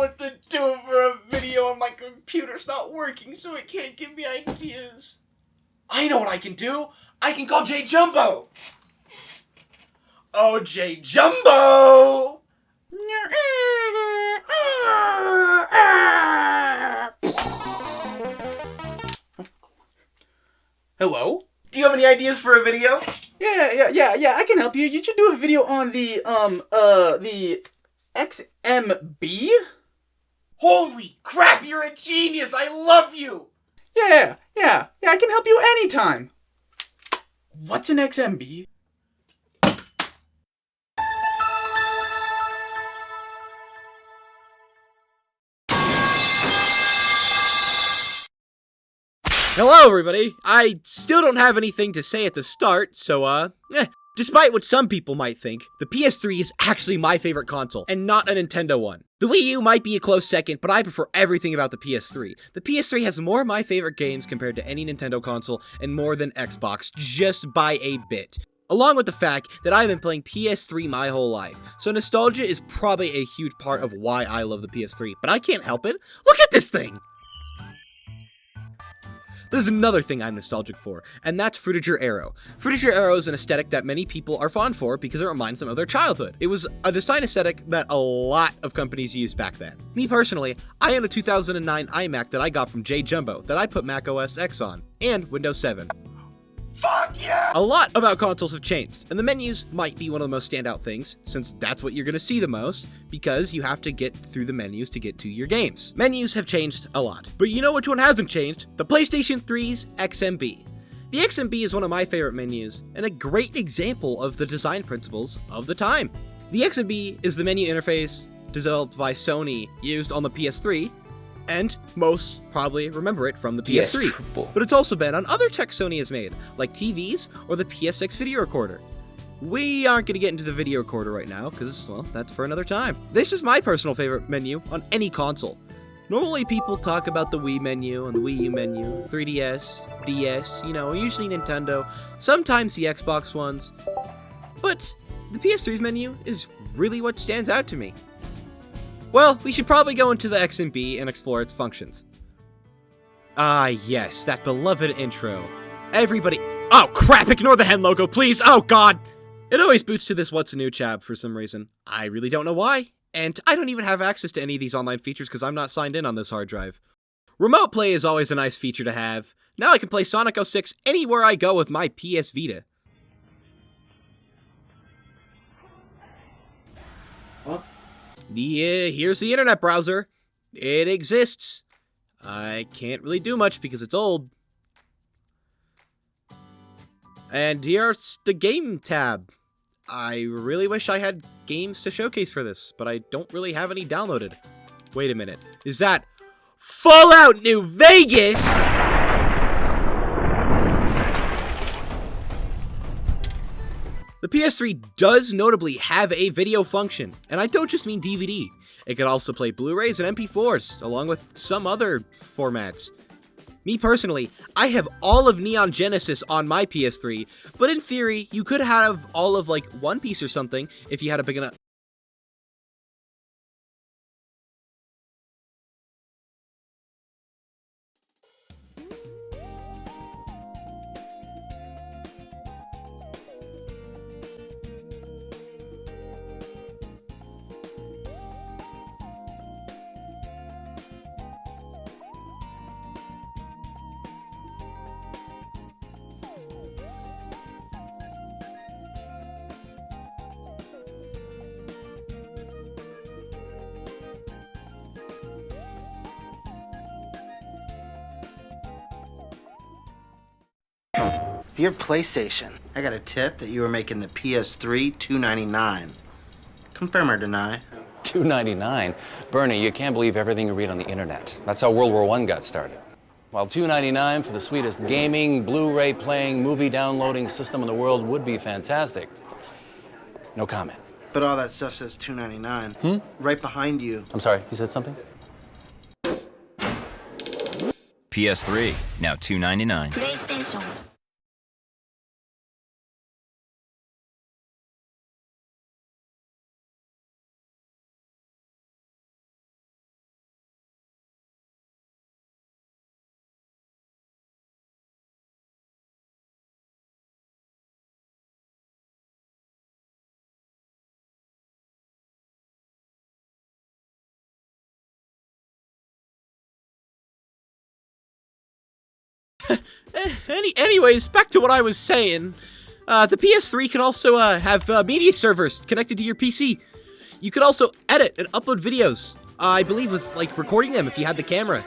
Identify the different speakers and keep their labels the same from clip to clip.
Speaker 1: what to do for a video and my computer's not working, so it can't give me ideas. I know what I can do. I can call J Jumbo. Oh, J Jumbo!
Speaker 2: Hello?
Speaker 1: Do you have any ideas for a video?
Speaker 2: Yeah, I can help you. You should do a video on the XMB?
Speaker 1: Holy crap, you're a genius! I love you!
Speaker 2: Yeah, I can help you anytime. What's an XMB?
Speaker 3: Hello, everybody! I still don't have anything to say at the start, so, despite what some people might think, the PS3 is actually my favorite console, and not a Nintendo one. The Wii U might be a close second, but I prefer everything about the PS3. The PS3 has more of my favorite games compared to any Nintendo console, and more than Xbox, just by a bit. Along with the fact that I've been playing PS3 my whole life, so nostalgia is probably a huge part of why I love the PS3, but I can't help it. Look at this thing! There's another thing I'm nostalgic for, and that's FRUTIGER AERO. FRUTIGER AERO is an aesthetic that many people are fond for because it reminds them of their childhood. It was a design aesthetic that a lot of companies used back then. Me personally, I own a 2009 iMac that I got from J Jumbo that I put Mac OS X on, and Windows 7.
Speaker 1: Fuck yeah!
Speaker 3: A lot about consoles have changed, and the menus might be one of the most standout things, since that's what you're going to see the most, because you have to get through the menus to get to your games. Menus have changed a lot, but you know which one hasn't changed? The PlayStation 3's XMB. The XMB is one of my favorite menus, and a great example of the design principles of the time. The XMB is the menu interface developed by Sony, used on the PS3, and most probably remember it from the PS3. But it's also been on other tech Sony has made, like TVs or the PSX video recorder. We aren't going to get into the video recorder right now, because, well, that's for another time. This is my personal favorite menu on any console. Normally people talk about the Wii menu and the Wii U menu, 3DS, DS, usually Nintendo, sometimes the Xbox ones. But the PS3's menu is really what stands out to me. Well, we should probably go into the XMB and explore its functions. Ah, yes, that beloved intro. Everybody— Oh, crap! Ignore the hen logo, please! Oh, God! It always boots to this What's New tab for some reason. I really don't know why, and I don't even have access to any of these online features because I'm not signed in on this hard drive. Remote play is always a nice feature to have. Now I can play Sonic 06 anywhere I go with my PS Vita.
Speaker 2: What?
Speaker 3: Here's the internet browser. It exists. I can't really do much because it's old. And here's the game tab. I really wish I had games to showcase for this, but I don't really have any downloaded. Wait a minute. Is that Fallout New Vegas? The PS3 does notably have a video function, and I don't just mean DVD. It can also play Blu-rays and MP4s, along with some other formats. Me personally, I have all of Neon Genesis on my PS3, but in theory, you could have all of, like, One Piece or something if you had a big enough—
Speaker 4: Dear PlayStation, I got a tip that you were making the PS3 $299. Confirm or deny?
Speaker 5: $2.99? Bernie, you can't believe everything you read on the internet. That's how World War I got started. While $2.99 for the sweetest gaming, Blu-ray playing, movie downloading system in the world would be fantastic. No comment.
Speaker 4: But all that stuff says $299. Right behind you.
Speaker 5: I'm sorry, you said something?
Speaker 6: PS3, now $2.99.
Speaker 7: PlayStation.
Speaker 3: Anyways, back to what I was saying. The PS3 can also have media servers connected to your PC. You could also edit and upload videos. I believe with like recording them if you had the camera.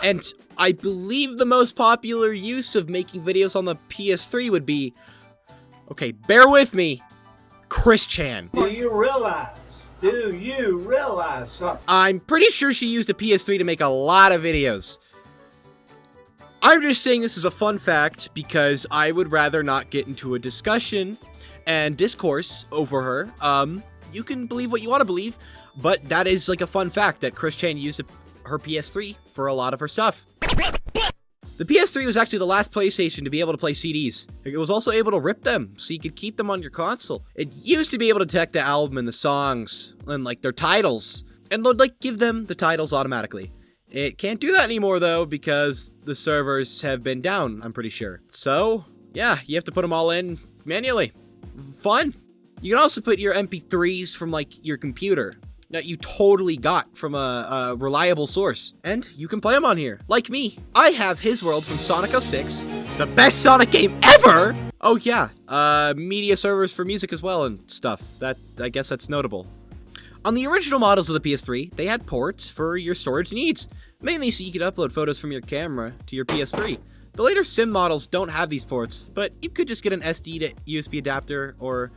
Speaker 3: And I believe the most popular use of making videos on the PS3 would be, okay, bear with me, Chris Chan.
Speaker 7: Do you realize something?
Speaker 3: I'm pretty sure she used a PS3 to make a lot of videos. I'm just saying this is a fun fact because I would rather not get into a discussion and discourse over her. You can believe what you want to believe, but that is like a fun fact that Chris Chan used her PS3 for a lot of her stuff. The PS3 was actually the last PlayStation to be able to play CDs. It was also able to rip them, so you could keep them on your console. It used to be able to detect the album and the songs, and like their titles, and would like give them the titles automatically. It can't do that anymore though, because the servers have been down, I'm pretty sure. So, yeah, you have to put them all in manually. Fun. You can also put your MP3s from like your computer that you totally got from a reliable source. And you can play them on here. Like me, I have His World from Sonic 06, the best Sonic game ever! Oh yeah, media servers for music as well and stuff. I guess that's notable. On the original models of the PS3, they had ports for your storage needs, mainly so you could upload photos from your camera to your PS3. The later Sim models don't have these ports, but you could just get an SD to USB adapter or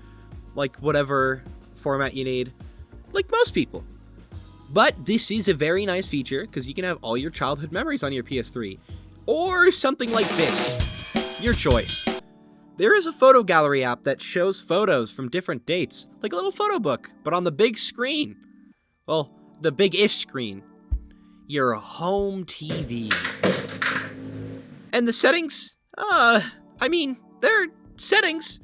Speaker 3: like whatever format you need. Like most people. But this is a very nice feature because you can have all your childhood memories on your PS3. Or something like this. Your choice. There is a photo gallery app that shows photos from different dates, like a little photo book, but on the big screen. Well, the big-ish screen. Your home TV. And the settings? They're settings.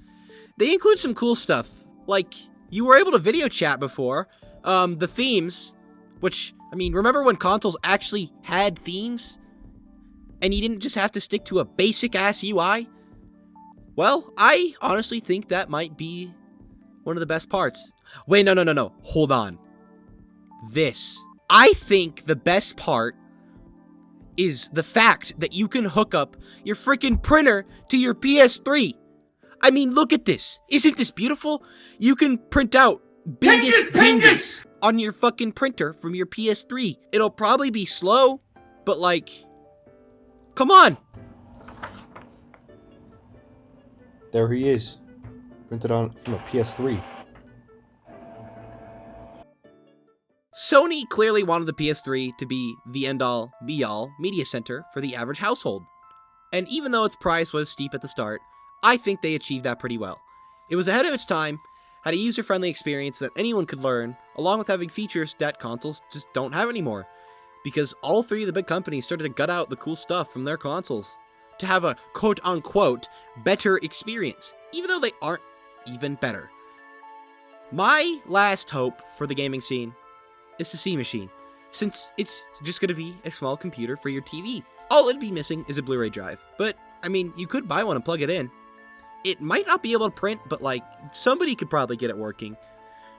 Speaker 3: They include some cool stuff, like you were able to video chat before. The themes, which, remember when consoles actually had themes? And you didn't just have to stick to a basic-ass UI? Well, I honestly think that might be one of the best parts. Wait, no. Hold on. This. I think the best part is the fact that you can hook up your freaking printer to your PS3. Look at this. Isn't this beautiful? You can print out Bingus on your fucking printer from your PS3. It'll probably be slow, but like, come on.
Speaker 8: There he is, printed on from a PS3.
Speaker 3: Sony clearly wanted the PS3 to be the end-all, be-all media center for the average household. And even though its price was steep at the start, I think they achieved that pretty well. It was ahead of its time, had a user-friendly experience that anyone could learn, along with having features that consoles just don't have anymore. Because all three of the big companies started to gut out the cool stuff from their consoles to have a quote-unquote better experience, even though they aren't even better. My last hope for the gaming scene is the C machine, since it's just going to be a small computer for your TV. All it'd be missing is a Blu-ray drive, but, you could buy one and plug it in. It might not be able to print, but somebody could probably get it working.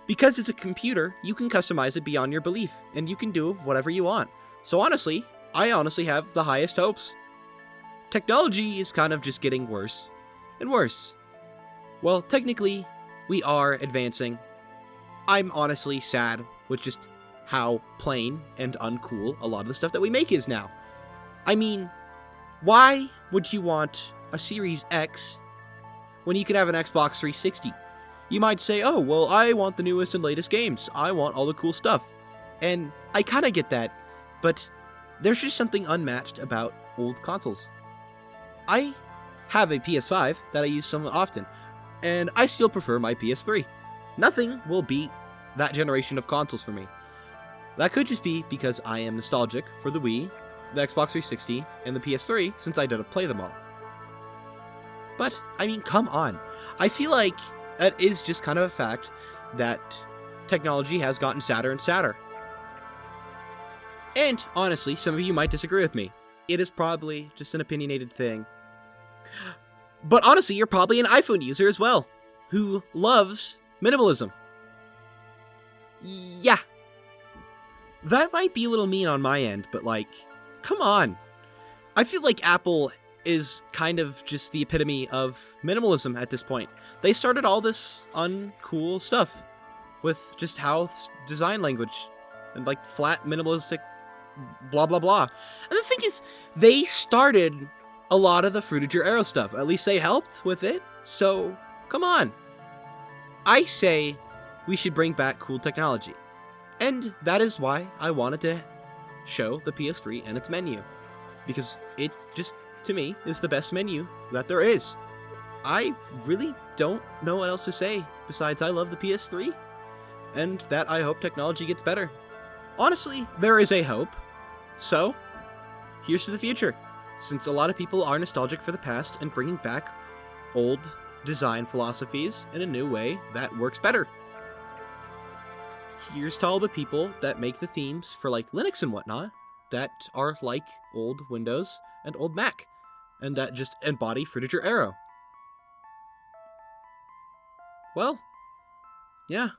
Speaker 3: Because it's a computer, you can customize it beyond your belief, and you can do whatever you want. So honestly, I honestly have the highest hopes. Technology is kind of just getting worse and worse. Well, technically, we are advancing. I'm honestly sad with just how plain and uncool a lot of the stuff that we make is now. Why would you want a Series X when you could have an Xbox 360? You might say, oh, well, I want the newest and latest games. I want all the cool stuff. And I kind of get that, but there's just something unmatched about old consoles. I have a PS5 that I use somewhat often, and I still prefer my PS3. Nothing will beat that generation of consoles for me. That could just be because I am nostalgic for the Wii, the Xbox 360, and the PS3 since I didn't play them all. But, come on. I feel like that is just kind of a fact that technology has gotten sadder and sadder. And, honestly, some of you might disagree with me. It is probably just an opinionated thing. But honestly, you're probably an iPhone user as well, who loves minimalism. Yeah, that might be a little mean on my end, but like, come on. I feel like Apple is kind of just the epitome of minimalism at this point. They started all this uncool stuff with just how design language and like flat minimalistic blah blah blah. And the thing is, they started a lot of the Frutiger AERO stuff. At least they helped with it. So, come on. I say we should bring back cool technology. And that is why I wanted to show the PS3 and its menu. Because it just, to me, is the best menu that there is. I really don't know what else to say besides I love the PS3 and that I hope technology gets better. Honestly, there is a hope. So, here's to the future. Since a lot of people are nostalgic for the past and bringing back old design philosophies in a new way that works better. Here's to all the people that make the themes for like Linux and whatnot that are like old Windows and old Mac and that just embody Frutiger AERO. Well, yeah.